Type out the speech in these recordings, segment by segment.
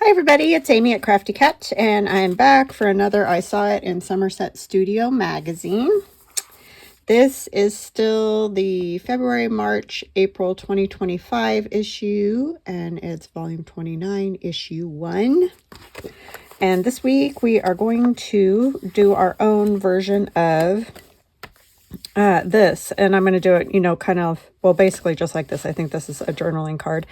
Hi everybody, it's Amy at Crafty Cat, and I'm back for another I Saw It in Somerset Studio Magazine. This is still the February, March, April 2025 issue, and it's volume 29, issue 1. And this week we are going to do our own version of this, and I'm going to do it, kind of, well, basically just like this. I think this is a journaling card.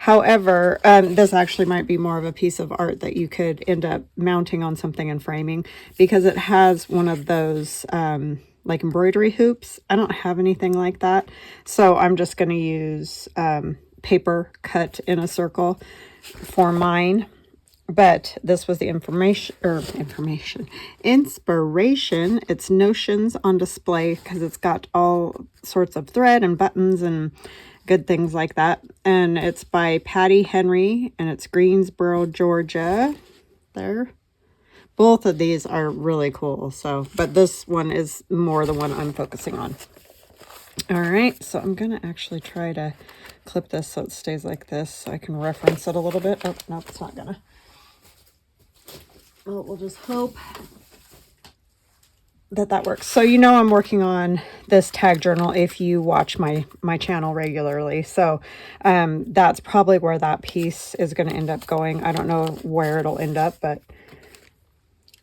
However, this actually might be more of a piece of art that you could end up mounting on something and framing, because it has one of those like embroidery hoops. I don't have anything like that, so I'm just going to use paper cut in a circle for mine. But this was the inspiration. It's notions on display, because it's got all sorts of thread and buttons and good things like that. And it's by Patti Henry, and it's Greensboro, Georgia. There. Both of these are really cool. But this one is more the one I'm focusing on. All right, so I'm going to actually try to clip this so it stays like this, so I can reference it a little bit. Oh, no, it's not going to. Well, we'll just hope that works. So I'm working on this tag journal if you watch my channel regularly. So that's probably where that piece is going to end up going. I don't know where it'll end up, but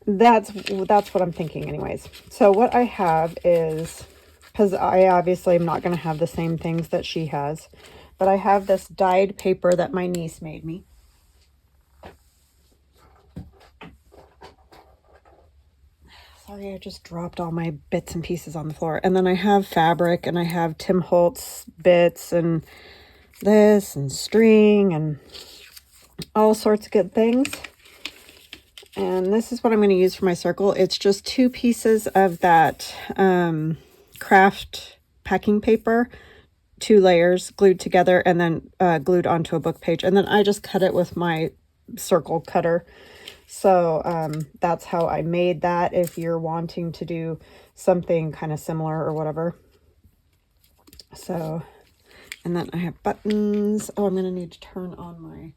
that's what I'm thinking anyways. So what I have is, because I obviously am not going to have the same things that she has, but I have this dyed paper that my niece made me. Sorry, I just dropped all my bits and pieces on the floor. And then I have fabric, and I have Tim Holtz bits and this and string and all sorts of good things. And this is what I'm going to use for my circle. It's just 2 pieces of that craft packing paper, 2 layers glued together, and then glued onto a book page. And then I just cut it with my circle cutter. So that's how I made that, if you're wanting to do something kind of similar or whatever. So, and then I have buttons. Oh, I'm going to need to turn on my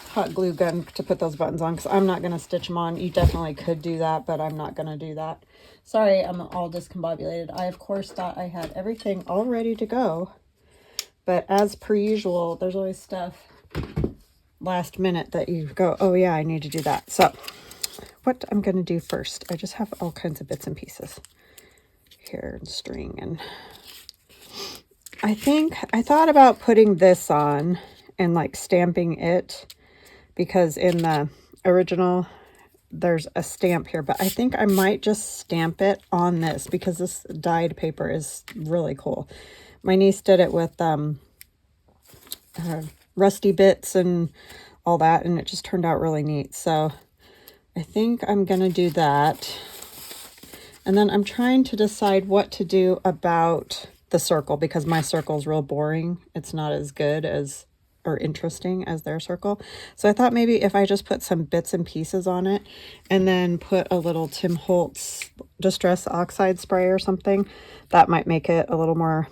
hot glue gun to put those buttons on, because I'm not going to stitch them on. You definitely could do that, but I'm not going to do that. Sorry, I'm all discombobulated. I, of course, thought I had everything all ready to go. But as per usual, there's always stuff last minute that you go, oh yeah, I need to do that. So what I'm going to do first, I just have all kinds of bits and pieces here and string. And I thought about putting this on and like stamping it, because in the original there's a stamp here, but I think I might just stamp it on this, because this dyed paper is really cool. My niece did it with rusty bits and all that, and it just turned out really neat. So I think I'm going to do that. And then I'm trying to decide what to do about the circle, because my circle is real boring. It's not as good as, or interesting as their circle. So I thought maybe if I just put some bits and pieces on it, and then put a little Tim Holtz Distress Oxide spray or something, that might make it a little more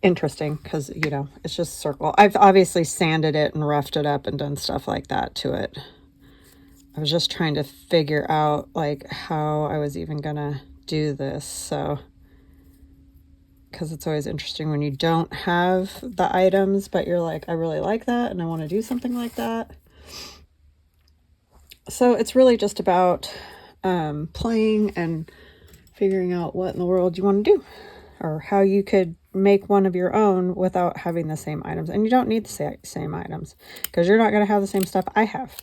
interesting, because it's just circle. I've obviously sanded it and roughed it up and done stuff like that to it. I was just trying to figure out like how I was even gonna do this, so, because it's always interesting when you don't have the items, but you're like, I really like that and I want to do something like that. So it's really just about playing and figuring out what in the world you want to do, or how you could make one of your own without having the same items. And you don't need the same items, because you're not going to have the same stuff I have.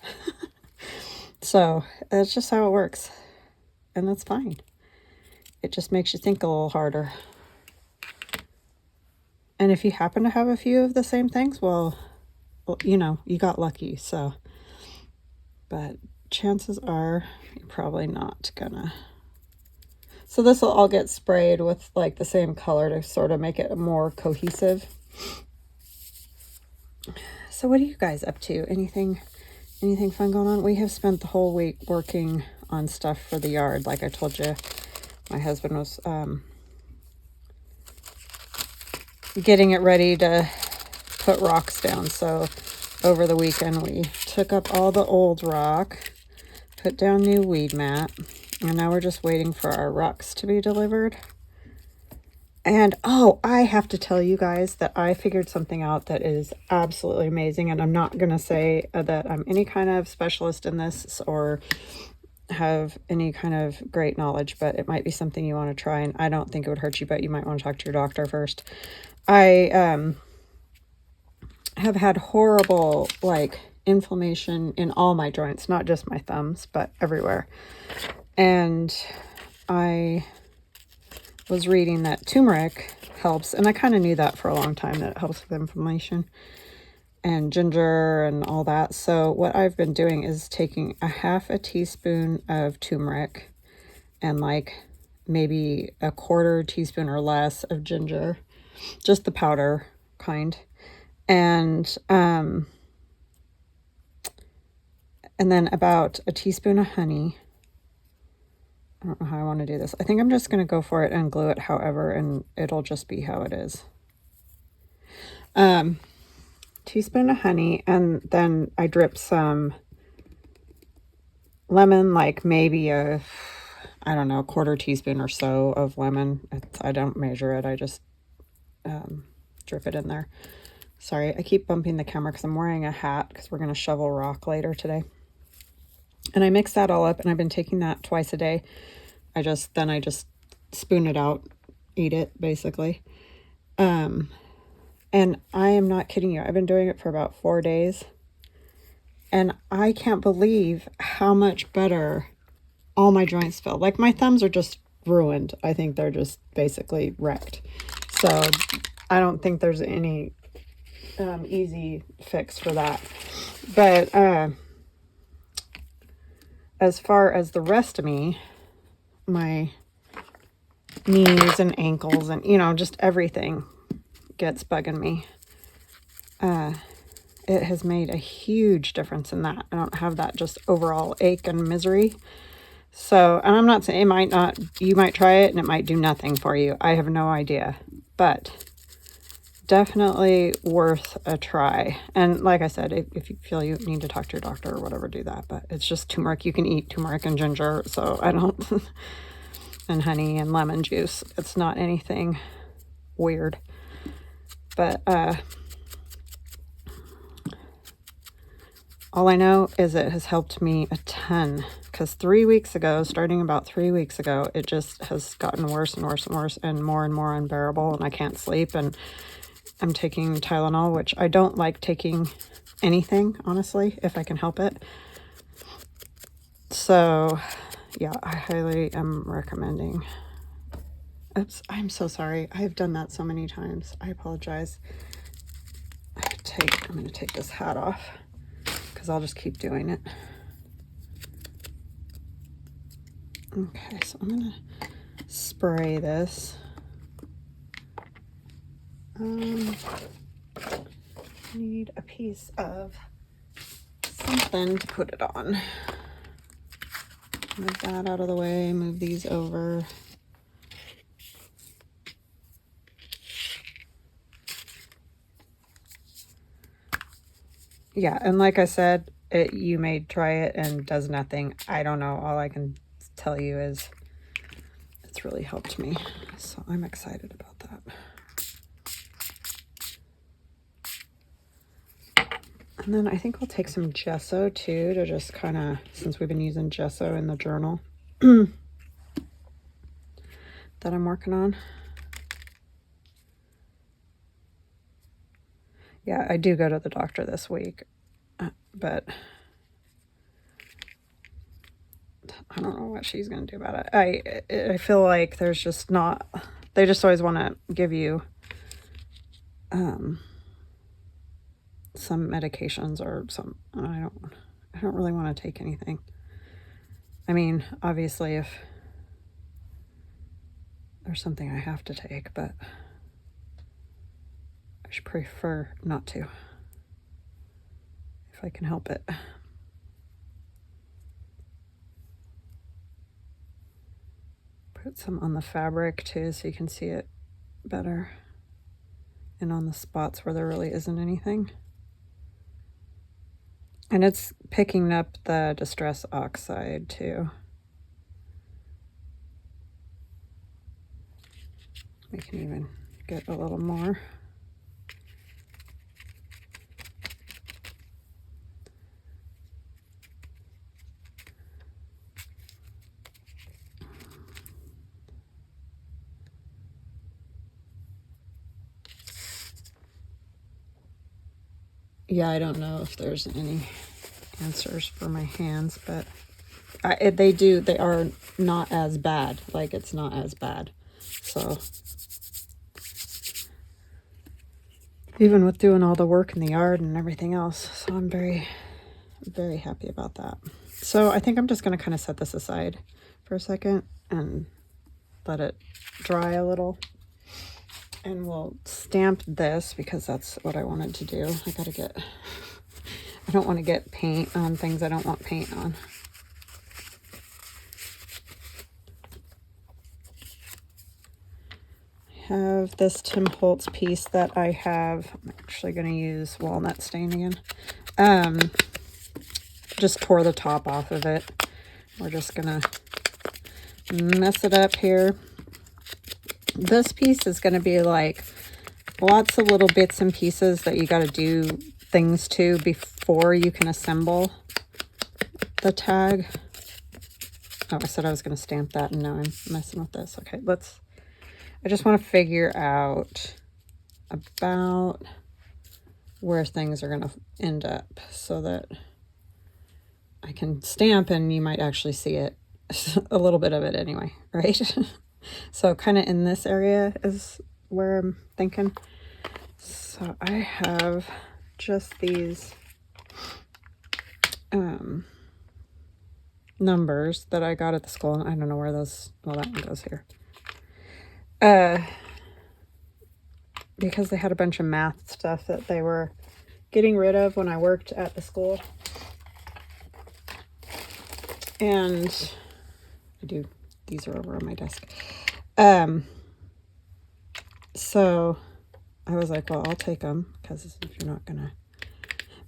So that's just how it works, and that's fine. It just makes you think a little harder. And if you happen to have a few of the same things, well, you got lucky. So, but chances are you're probably not gonna. So this will all get sprayed with like the same color to sort of make it more cohesive. So what are you guys up to? Anything fun going on? We have spent the whole week working on stuff for the yard. Like I told you, my husband was getting it ready to put rocks down. So over the weekend we took up all the old rock, put down new weed mat, and now we're just waiting for our rocks to be delivered. And oh, I have to tell you guys that I figured something out that is absolutely amazing, and I'm not going to say that I'm any kind of specialist in this or have any kind of great knowledge, but it might be something you want to try, and I don't think it would hurt you, but you might want to talk to your doctor first. I have had horrible inflammation in all my joints, not just my thumbs, but everywhere. And I was reading that turmeric helps, and I kind of knew that for a long time, that it helps with inflammation, and ginger and all that. So what I've been doing is taking a half a teaspoon of turmeric and maybe a quarter teaspoon or less of ginger, just the powder kind, and then about a teaspoon of honey. I don't know how I want to do this. I think I'm just going to go for it and glue it however, and it'll just be how it is. Teaspoon of honey, and then I drip some lemon, maybe I don't know, a quarter teaspoon or so of lemon. I don't measure it. I just drip it in there. Sorry, I keep bumping the camera because I'm wearing a hat because we're going to shovel rock later today. And I mix that all up, and I've been taking that twice a day. I just spoon it out, eat it basically. And I am not kidding you. I've been doing it for about 4 days, and I can't believe how much better all my joints feel. My thumbs are just ruined. I think they're just basically wrecked. So I don't think there's any easy fix for that. But as far as the rest of me, my knees and ankles and, just everything gets bugging me. It has made a huge difference in that. I don't have that just overall ache and misery. So, and I'm not saying you might try it and it might do nothing for you. I have no idea, but definitely worth a try. And like I said, if you feel you need to talk to your doctor or whatever, do that. But it's just turmeric. You can eat turmeric and ginger. So I don't, and honey and lemon juice. It's not anything weird. But all I know is it has helped me a ton, because starting about 3 weeks ago, it just has gotten worse and worse and worse and more unbearable, and I can't sleep, and I'm taking Tylenol, which I don't like taking anything, honestly, if I can help it. So yeah, I highly am recommending. Oops, I'm so sorry. I have done that so many times. I apologize. I'm going to take this hat off because I'll just keep doing it. Okay, so I'm going to spray this. Need a piece of something to put it on. Move that out of the way, move these over. Yeah, and like I said, you may try it and does nothing. I don't know. All I can tell you is it's really helped me. So I'm excited about that. And then I think I'll take some gesso too, to just kind of, since we've been using gesso in the journal that I'm working on. Yeah, I do go to the doctor this week, but I don't know what she's going to do about it. I feel like there's just not, they just always want to give you some medications or some, I don't really want to take anything. I mean, obviously if there's something I have to take, but I should prefer not to, if I can help it. Put some on the fabric too so you can see it better. in on the spots where there really isn't anything. And it's picking up the Distress Oxide too. We can even get a little more. Yeah, I don't know if there's any answers for my hands, but they are not as bad. Like, it's not as bad. So even with doing all the work in the yard and everything else, so I'm very, very happy about that. So I think I'm just going to kind of set this aside for a second and let it dry a little. And we'll stamp this because that's what I wanted to do. I don't want to get paint on things I don't want paint on. I have this Tim Holtz piece that I have. I'm actually going to use walnut stain again. Just tore the top off of it. We're just going to mess it up here. This piece is going to be like lots of little bits and pieces that you got to do things to before you can assemble the tag. Oh, I said I was going to stamp that and now I'm messing with this. Okay, I just want to figure out about where things are going to end up so that I can stamp and you might actually see it, a little bit of it anyway, right? So kind of in this area is where I'm thinking. So I have just these numbers that I got at the school, and I don't know where those, well, that one goes here. Because they had a bunch of math stuff that they were getting rid of when I worked at the school. And these are over on my desk. So I was like, well, I'll take them because if you're not gonna,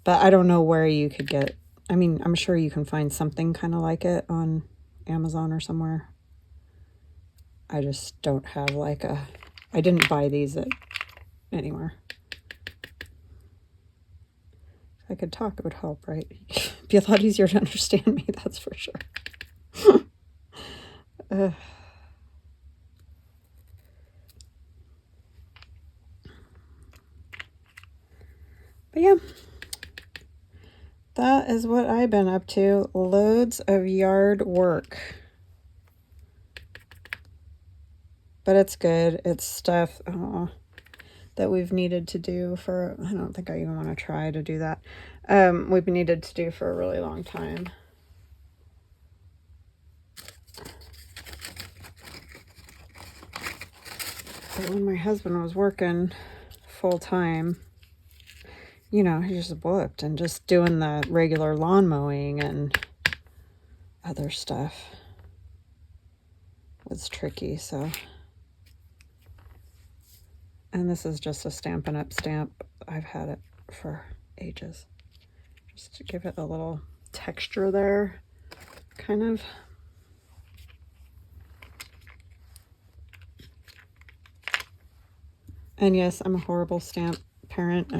but I don't know where you could get, I mean, I'm sure you can find something kind of like it on Amazon or somewhere. I just don't have like I didn't buy these at anywhere. If I could talk, it would help, right? It'd be a lot easier to understand me, that's for sure. But yeah, that is what I've been up to. Loads of yard work. But it's good. It's stuff that we've needed to do for, I don't think I even want to try to do that. We've needed to do for a really long time. But when my husband was working full time, you know, he just booked and just doing the regular lawn mowing and other stuff was tricky, so. And this is just a Stampin' Up stamp. I've had it for ages. Just to give it a little texture there, kind of. And yes, I'm a horrible stamp parent.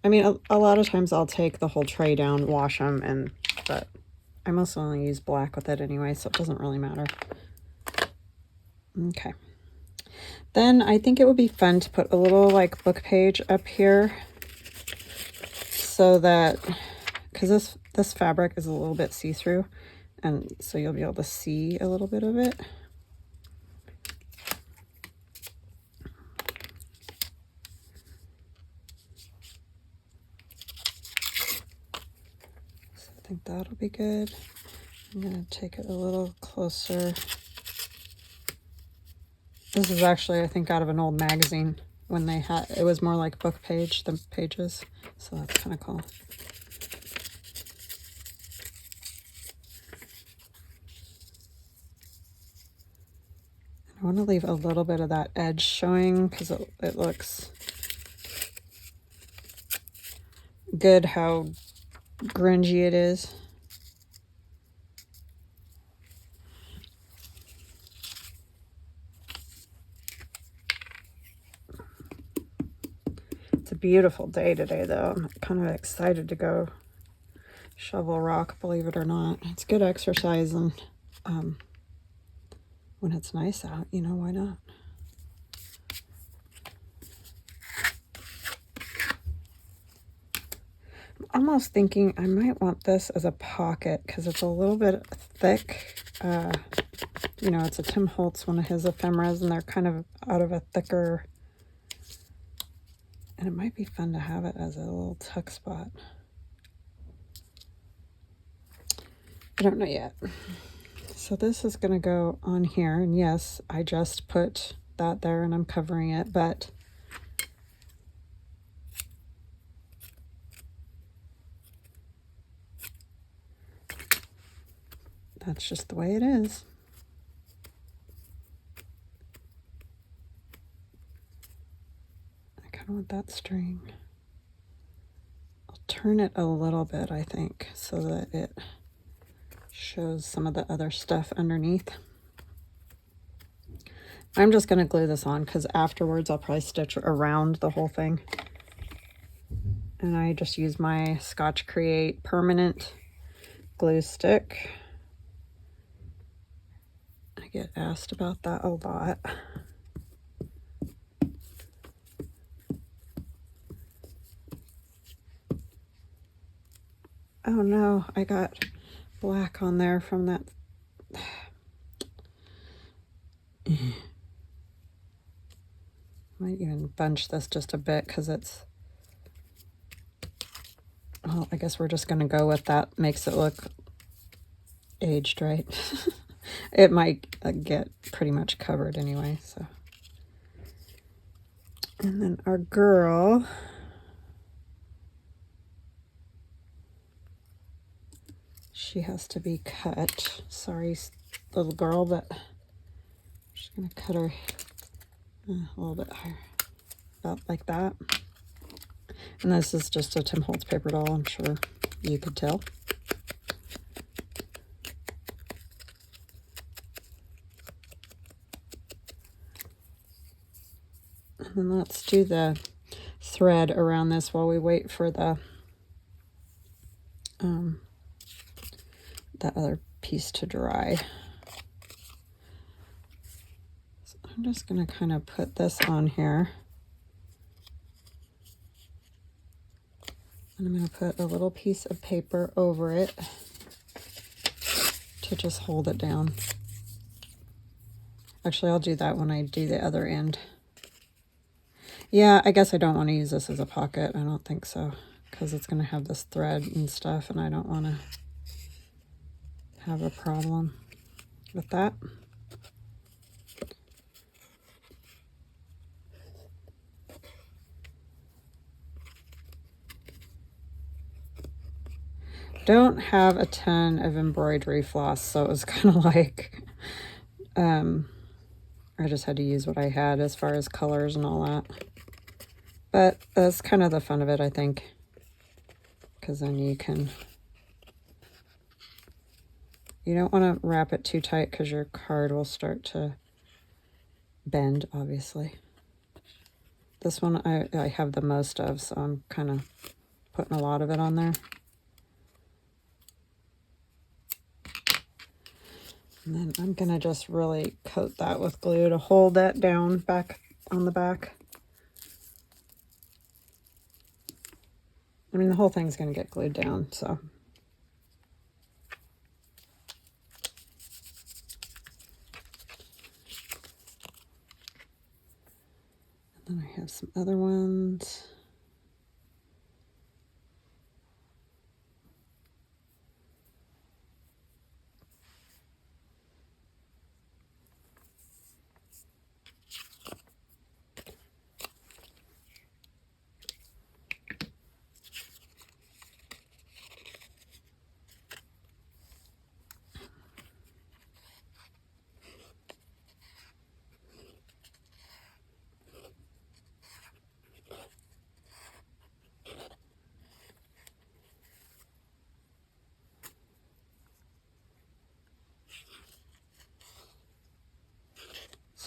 I mean, a lot of times I'll take the whole tray down, wash them, but I mostly only use black with it anyway, so it doesn't really matter. Okay. Then I think it would be fun to put a little like book page up here so that, because this fabric is a little bit see-through, and so you'll be able to see a little bit of it. I think that'll be good. I'm going to take it a little closer. This is actually, I think, out of an old magazine when they had, it was more like book page than pages. So that's kind of cool. And I want to leave a little bit of that edge showing because it looks good how grungy it is. It's a beautiful day today, though. I'm kind of excited to go shovel rock, believe it or not. It's good exercise, and when it's nice out, you know, why not? I'm almost thinking I might want this as a pocket because it's a little bit thick. You know, it's a Tim Holtz, one of his ephemeras, and they're kind of out of a thicker, and it might be fun to have it as a little tuck spot. I don't know yet. So this is going to go on here, and yes, I just put that there and I'm covering it, but that's just the way it is. I kind of want that string. I'll turn it a little bit, I think, so that it shows some of the other stuff underneath. I'm just going to glue this on because afterwards I'll probably stitch around the whole thing. And I just use my Scotch Create permanent glue stick. I get asked about that a lot. Oh no, I got black on there from that. Might even bunch this just a bit because it's, well, I guess we're just going to go with that. Makes it look aged, right? It might get pretty much covered anyway, so. And then our girl, she has to be cut. Sorry, little girl, but I'm just going to cut her a little bit higher, about like that. And this is just a Tim Holtz paper doll, I'm sure you could tell. And then let's do the thread around this while we wait for the that other piece to dry. So I'm just going to kind of put this on here. And I'm going to put a little piece of paper over it to just hold it down. Actually, I'll do that when I do the other end. Yeah, I guess I don't want to use this as a pocket. I don't think so, because it's going to have this thread and stuff, and I don't want to have a problem with that. Don't have a ton of embroidery floss, so it was kind of like I just had to use what I had as far as colors and all that. But that's kind of the fun of it, I think, because then you don't want to wrap it too tight because your card will start to bend, obviously. This one I have the most of, so I'm kind of putting a lot of it on there. And then I'm going to just really coat that with glue to hold that down back on the back. I mean, the whole thing's going to get glued down, so. And then I have some other ones.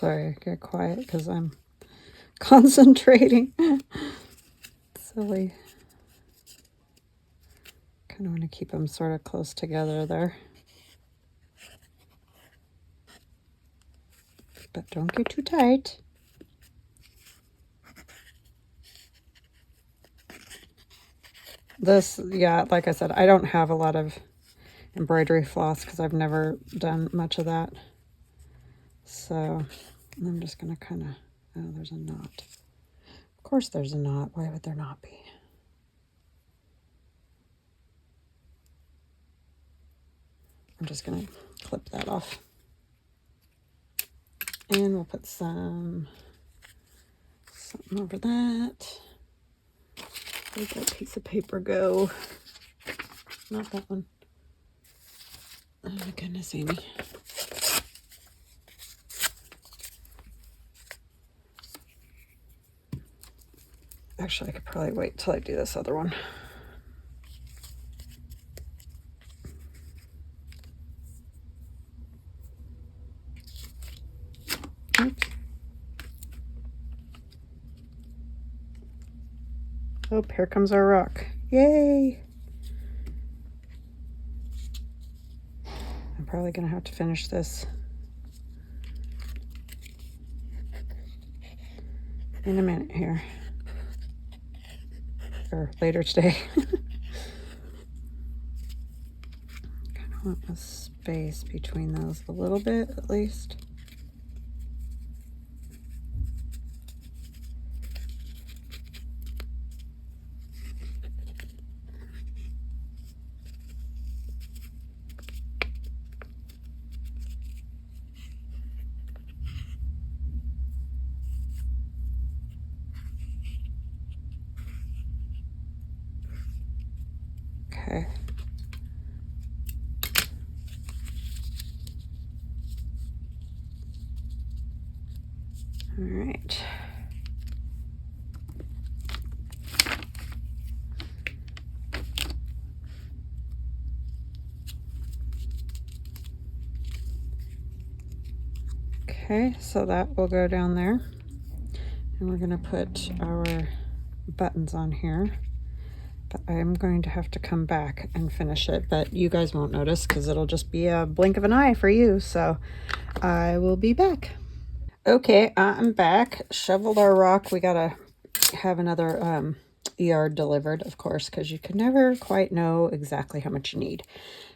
Sorry, get quiet because I'm concentrating. Silly. Kind of want to keep them sort of close together there. But don't get too tight. This, yeah, like I said, I don't have a lot of embroidery floss because I've never done much of that. So I'm just going to kind of, oh, there's a knot. Of course there's a knot. Why would there not be? I'm just going to clip that off. And we'll put something over that. Where'd that piece of paper go? Not that one. Oh my goodness, Amy. Actually, I could probably wait till I do this other one. Oops. Oh, here comes our rock. Yay! I'm probably going to have to finish this in a minute here. Or later today. Kind of want a space between those a little bit at least. Okay. All right. Okay, so that will go down there. And we're going to put our buttons on here. But I'm going to have to come back and finish it, but you guys won't notice because it'll just be a blink of an eye for you. So I will be back. Okay, I'm back. Shoveled our rock. We gotta have another yard delivered, of course, because you can never quite know exactly how much you need.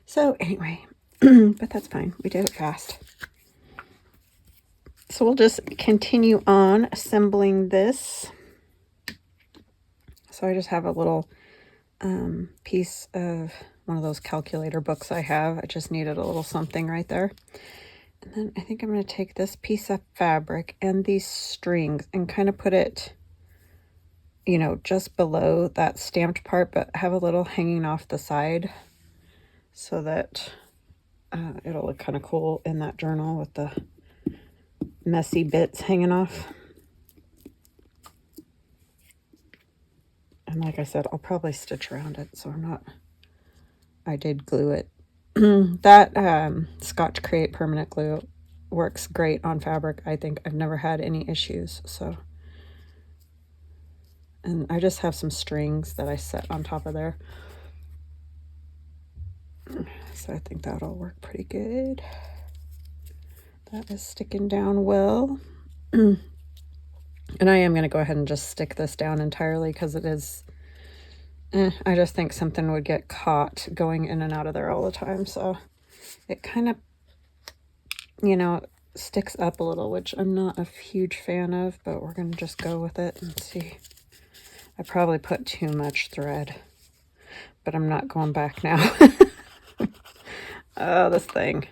So anyway, but that's fine. We did it fast. So we'll just continue on assembling this. So I just have a little piece of one of those calculator books I have. I just needed a little something right there. And then I think I'm going to take this piece of fabric and these strings and kind of put it, you know, just below that stamped part, but have a little hanging off the side so that it'll look kind of cool in that journal with the messy bits hanging off. And like I said, I'll probably stitch around it, so I'm not, I did glue it. That Scotch Create permanent glue works great on fabric. I think I've never had any issues, so. And I just have some strings that I set on top of there. So I think that'll work pretty good. That is sticking down well. And I am going to go ahead and just stick this down entirely because it is, I just think something would get caught going in and out of there all the time. So it kind of, you know, sticks up a little, which I'm not a huge fan of, but we're going to just go with it and see. I probably put too much thread, but I'm not going back now. Oh, this thing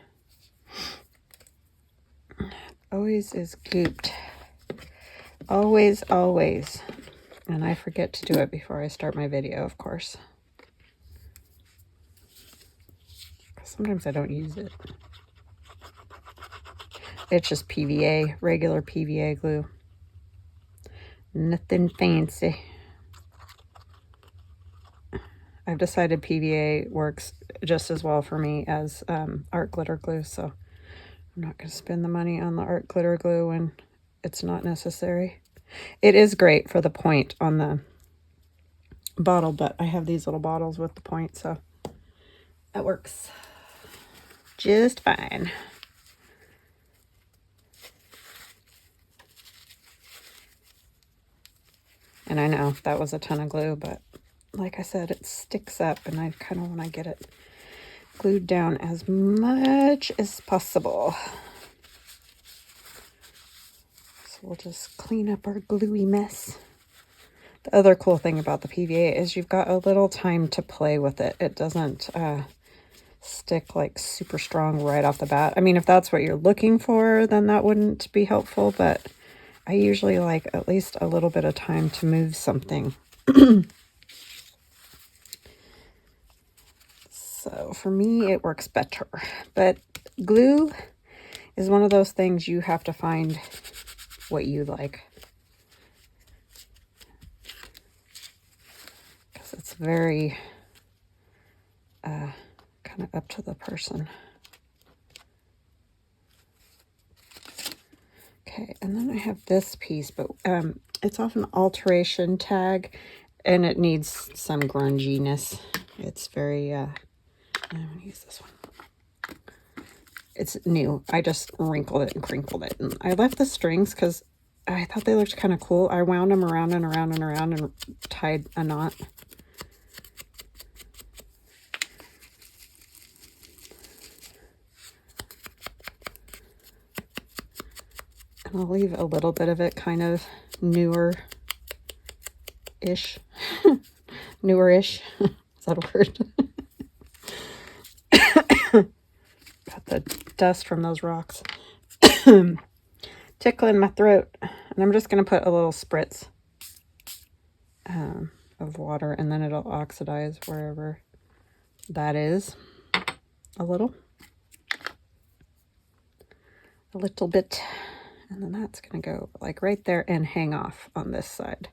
always is gooped. Always, always. And I forget to do it before I start my video, of course. Sometimes I don't use it. It's just PVA, regular PVA glue. Nothing fancy. I've decided PVA works just as well for me as art glitter glue, so I'm not going to spend the money on the art glitter glue when it's not necessary. It is great for the point on the bottle, but I have these little bottles with the point, so that works just fine. And I know that was a ton of glue, but like I said, it sticks up, and I kind of want to get it glued down as much as possible. So we'll just clean up our gluey mess. The other cool thing about the PVA is you've got a little time to play with it. It doesn't stick like super strong right off the bat. I mean, if that's what you're looking for, then that wouldn't be helpful, but I usually like at least a little bit of time to move something. So for me, it works better. But glue is one of those things you have to find what you like. Because it's very kind of up to the person. Okay, and then I have this piece, but it's off an alteration tag, and it needs some grunginess. It's very, I'm going to use this one. It's new. I just wrinkled it and crinkled it. And I left the strings because I thought they looked kind of cool. I wound them around and around and around and tied a knot. And I'll leave a little bit of it kind of newer-ish. Newer-ish. Is that a word? Got the dust from those rocks. Tickling my throat. And I'm just going to put a little spritz of water, and then it'll oxidize wherever that is. A little bit. And then that's going to go like right there and hang off on this side.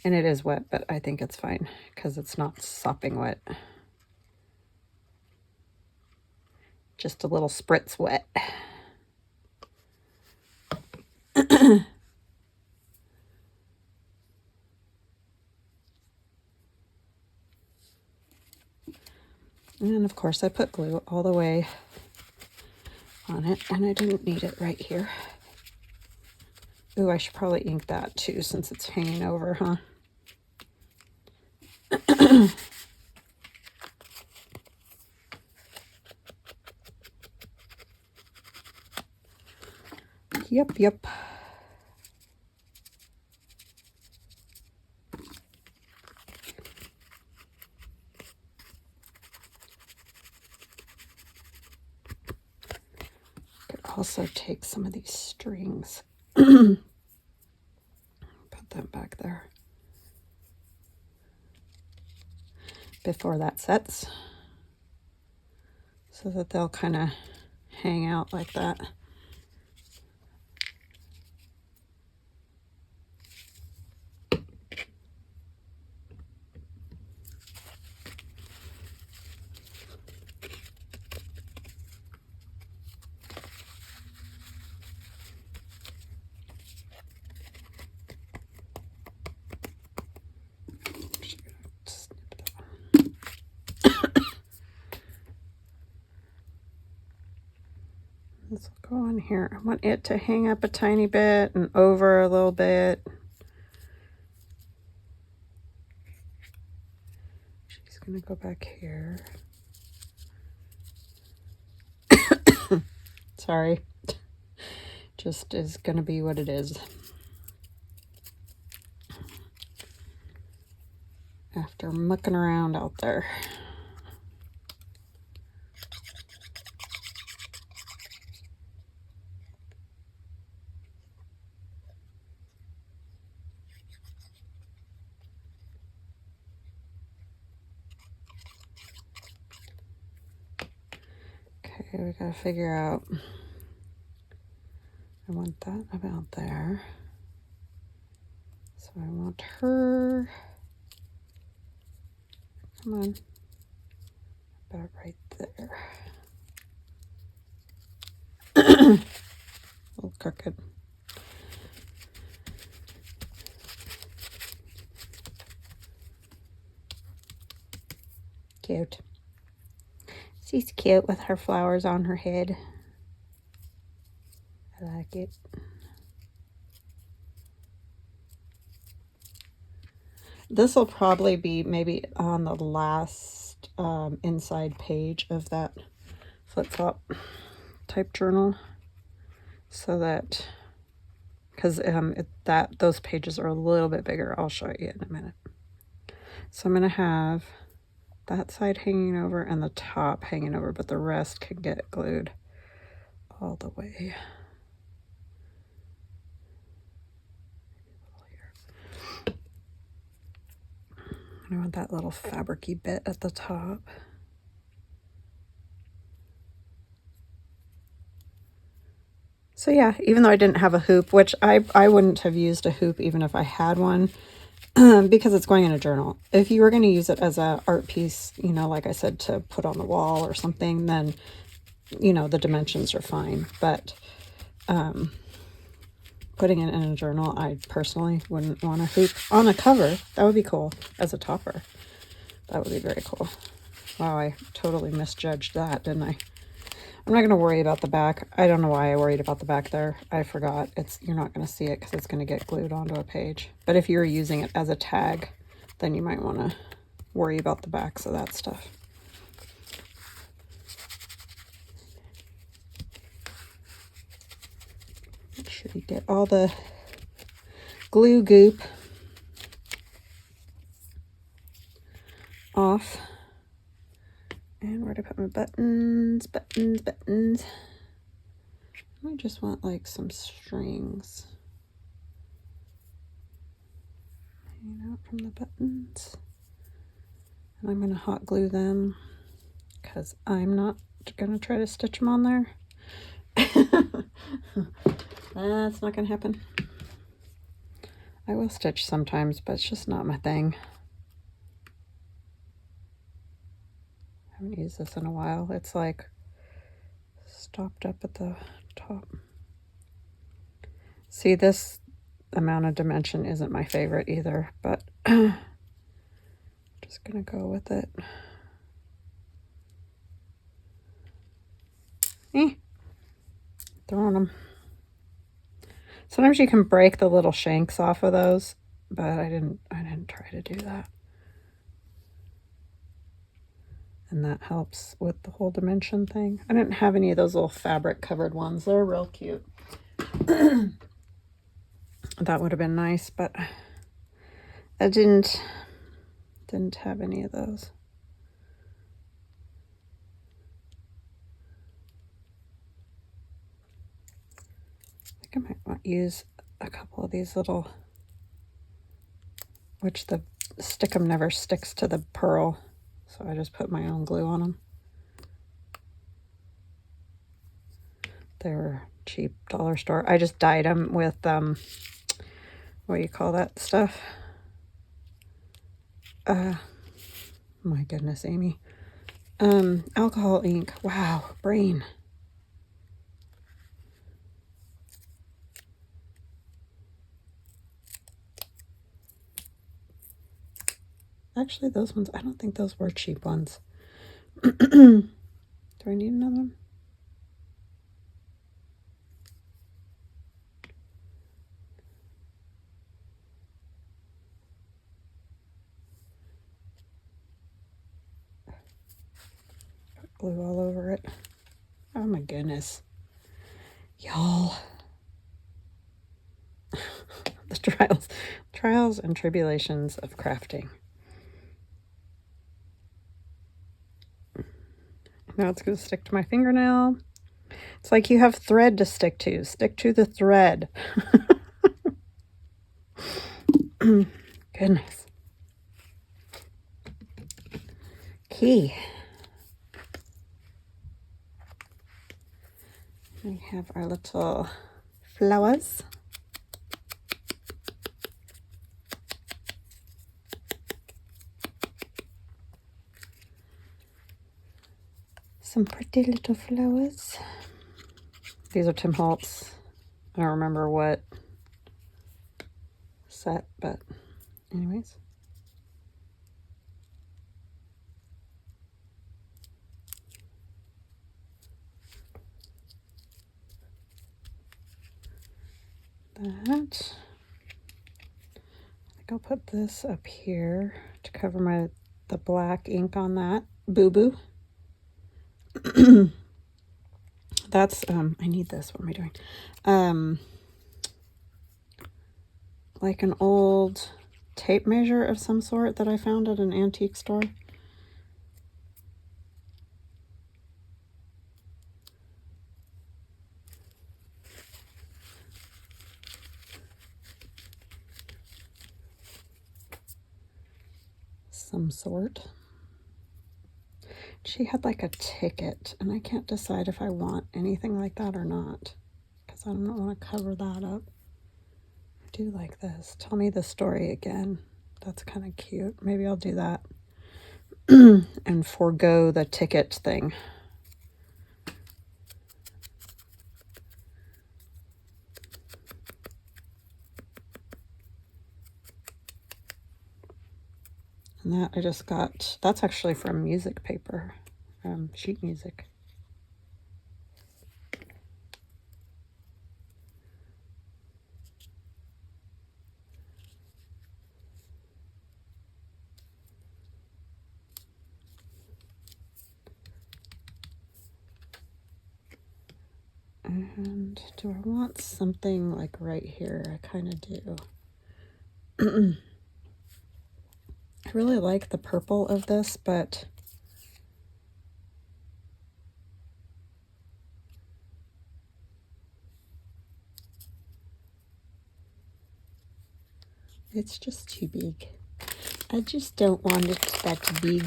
And it is wet, but I think it's fine because it's not sopping wet. Just a little spritz wet. And of course I put glue all the way on it, and I didn't need it right here. Ooh, I should probably ink that too since it's hanging over, huh? Yep. Could also take some of these strings. Put them back there before that sets, so that they'll kind of hang out like that. This will go on here. I want it to hang up a tiny bit and over a little bit. She's going to go back here. Sorry. Just is going to be what it is. After mucking around out there. Okay, we gotta figure out. I want that about there. So I want her. Come on. About right There. A little crooked. Cute. She's cute with her flowers on her head. I like it. This will probably be maybe on the last inside page of that flip-flop type journal, so that, because those pages are a little bit bigger. I'll show you in a minute. So I'm going to have that side hanging over and the top hanging over, but the rest can get glued all the way. I want that little fabric-y bit at the top. So yeah, even though I didn't have a hoop, which I wouldn't have used a hoop even if I had one, because it's going in a journal. If you were going to use it as an art piece, you know, like I said, to put on the wall or something, then, you know, the dimensions are fine. But putting it in a journal, I personally wouldn't want a hoop on a cover. That would be cool as a topper. That would be very cool. Wow, I totally misjudged that, didn't I? I'm not going to worry about the back. I don't know why I worried about the back there. I forgot. You're not going to see it because it's going to get glued onto a page. But if you're using it as a tag, then you might want to worry about the backs of that stuff. Make sure you get all the glue goop off. And where to put my buttons, buttons. I just want like some strings hanging out from the buttons. And I'm going to hot glue them because I'm not going to try to stitch them on there. That's not going to happen. I will stitch sometimes, but it's just not my thing. I haven't used this in a while. It's like stopped up at the top. See, this amount of dimension isn't my favorite either, but just gonna go with it. Throwing them. Sometimes you can break the little shanks off of those, but I didn't try to do that. And that helps with the whole dimension thing. I didn't have any of those little fabric covered ones. They're real cute. That would have been nice, but I didn't have any of those. I think I might want to use a couple of these little, which the stickum never sticks to the pearl. So I just put my own glue on them. They were cheap, dollar store. I just dyed them with, what do you call that stuff? My goodness, Amy. Alcohol ink. Wow, brain. Actually, those ones, I don't think those were cheap ones. Do I need another one? Put glue all over it. Oh my goodness. Y'all. The trials and tribulations of crafting. Now it's going to stick to my fingernail. It's like you have thread to stick to. Stick to the thread. Goodness. Key. We have our little flowers. Some pretty little flowers. These are Tim Holtz. I don't remember what set, but anyways. That. I think I'll put this up here to cover the black ink on that. Boo Boo. That's I need this. What am I doing? Like an old tape measure of some sort that I found at an antique store. Some sort. She had like a ticket, and I can't decide if I want anything like that or not, because I don't want to cover that up. I do like this. Tell me the story again. That's kind of cute. Maybe I'll do that and forego the ticket thing. And that I just got, that's actually from music paper, sheet music. And do I want something like right here? I kind of do. I really like the purple of this, but it's just too big. I just don't want it that big.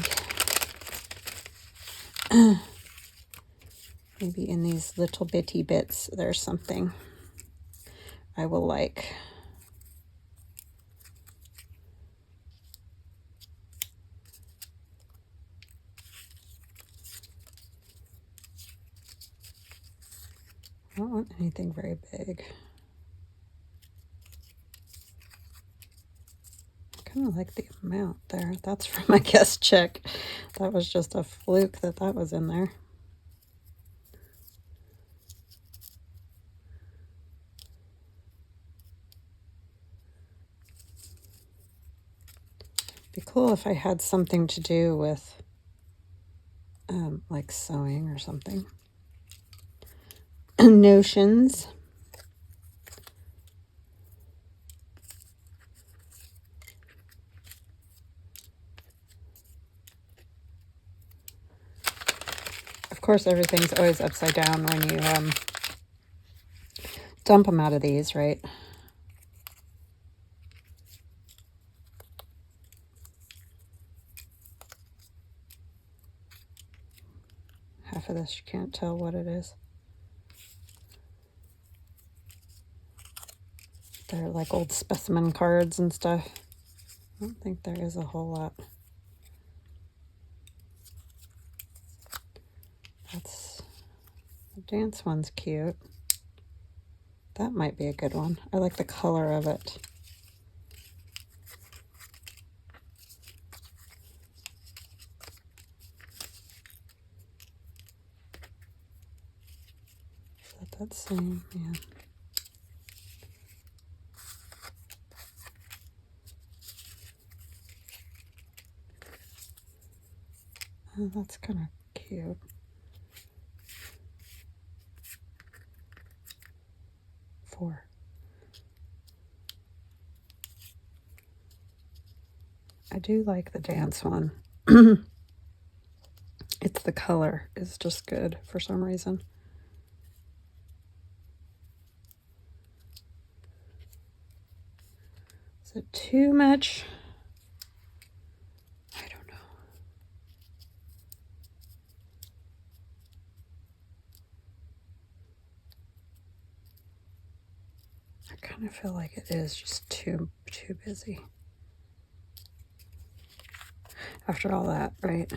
Maybe in these little bitty bits, there's something I will like. I don't want anything very big. I kind of like the amount there. That's from my guest check. That was just a fluke that was in there. Be cool if I had something to do with like sewing or something. Notions. Of course, everything's always upside down when you dump them out of these, right? Half of this, you can't tell what it is. They're like old specimen cards and stuff. I don't think there is a whole lot. That's, the dance one's cute. That might be a good one. I like the color of it. Is that same? Yeah. Oh, that's kind of cute. Four. I do like the dance one. It's the color is just good for some reason. Is it too much? I don't know. I kind of feel like it is just too busy. After all that, right?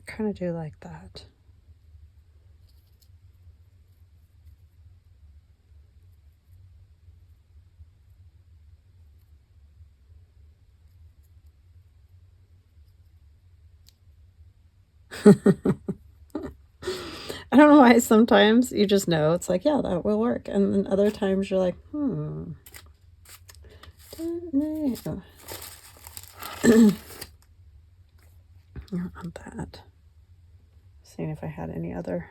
Kind of do like that. I don't know why sometimes you just know it's like, yeah, that will work. And then other times you're like, don't know. I don't want that. Seeing if I had any other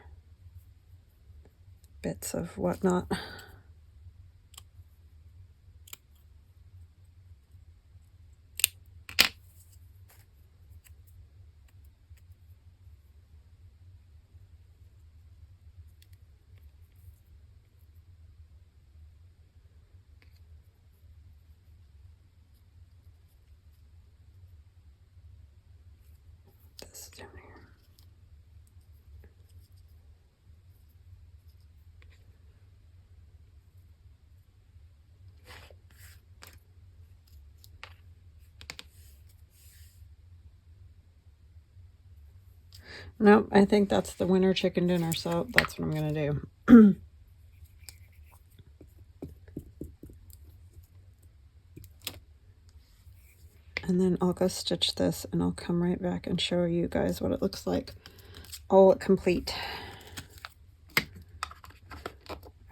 bits of whatnot. This down here. Nope, I think that's the winter chicken dinner, so that's what I'm going to do. And then I'll go stitch this and I'll come right back and show you guys what it looks like all complete.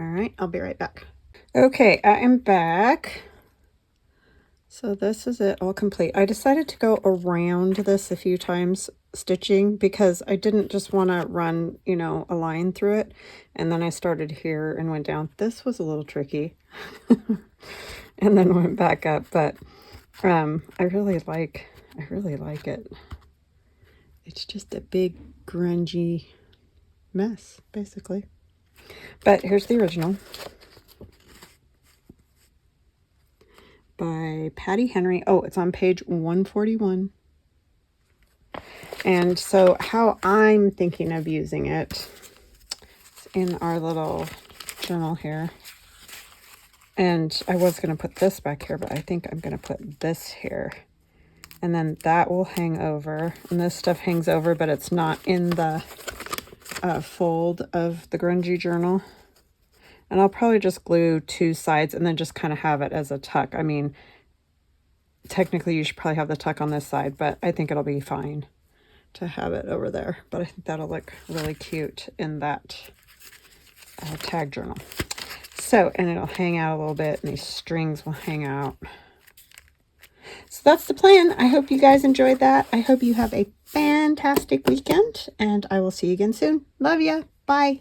All right, I'll be right back. Okay, I am back. So this is it all complete. I decided to go around this a few times stitching because I didn't just want to run, you know, a line through it. And then I started here and went down. This was a little tricky. And then went back up, but I really like it. It's just a big grungy mess, basically. But here's the original. By Patti Henry. Oh, it's on page 141. And so how I'm thinking of using it is in our little journal here. And I was going to put this back here, but I think I'm going to put this here. And then that will hang over. And this stuff hangs over, but it's not in the fold of the grungy journal. And I'll probably just glue two sides and then just kind of have it as a tuck. I mean, technically you should probably have the tuck on this side, but I think it'll be fine to have it over there. But I think that'll look really cute in that tag journal. So, and it'll hang out a little bit and these strings will hang out. So that's the plan. I hope you guys enjoyed that. I hope you have a fantastic weekend and I will see you again soon. Love ya. Bye.